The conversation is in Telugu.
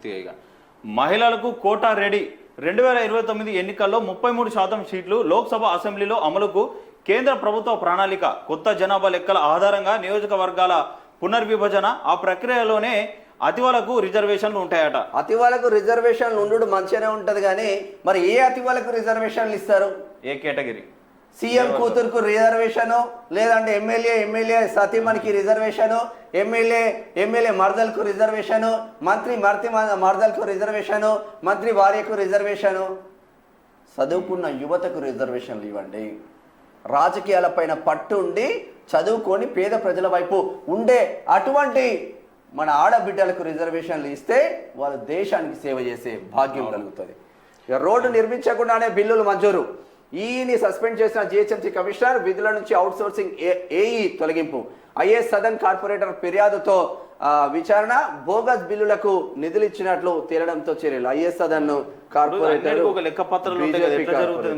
పూర్తిగా ఇక మహిళలకు కోటా రెడీ 2029 ఎన్నికల్లో 33% సీట్లు లోక్సభ అసెంబ్లీలో అమలుకు కేంద్ర ప్రభుత్వ ప్రణాళిక కొత్త జనాభా లెక్కల ఆధారంగా నియోజకవర్గాల పునర్విభజన ఆ ప్రక్రియలోనే అతివలకు రిజర్వేషన్లు ఉంటాయట. అతివలకు రిజర్వేషన్లు ఉండు మంచిగానే ఉంటది కానీ మరి ఏ అతివలకు రిజర్వేషన్లు ఇస్తారు? ఏ కేటగిరీ? సీఎం కూతురుకు రిజర్వేషను, లేదంటే ఎమ్మెల్యే సతీమణికి రిజర్వేషను, ఎమ్మెల్యే మర్దలకు రిజర్వేషను, మంత్రి మర్దలకు రిజర్వేషను, మంత్రి భార్యకు రిజర్వేషను. చదువుకున్న యువతకు రిజర్వేషన్లు ఇవ్వండి. రాజకీయాలపైన పట్టు ఉండి చదువుకొని పేద ప్రజల వైపు ఉండే అటువంటి మన ఆడబిడ్డలకు రిజర్వేషన్లు ఇస్తే వాళ్ళు దేశానికి సేవ చేసే భాగ్యం కలుగుతుంది. రోడ్డు నిర్మించకుండానే బిల్లులు మంజూరు. ఈని సస్పెండ్ చేసిన జిహెచ్ఎంసీ కమిషనర్ విధుల నుంచి అవుట్సోర్సింగ్ ఏఈ తొలగింపు. ఐఏఎస్ సదన్ కార్పొరేటర్ ఫిర్యాదుతో విచారణ. బోగస్ బిల్లులకు నిధులు ఇచ్చినట్లు తేలడంతో చర్యలు. ఐఏఎస్ సదన్ కార్పొరేటర్ లెక్క పత్రాలు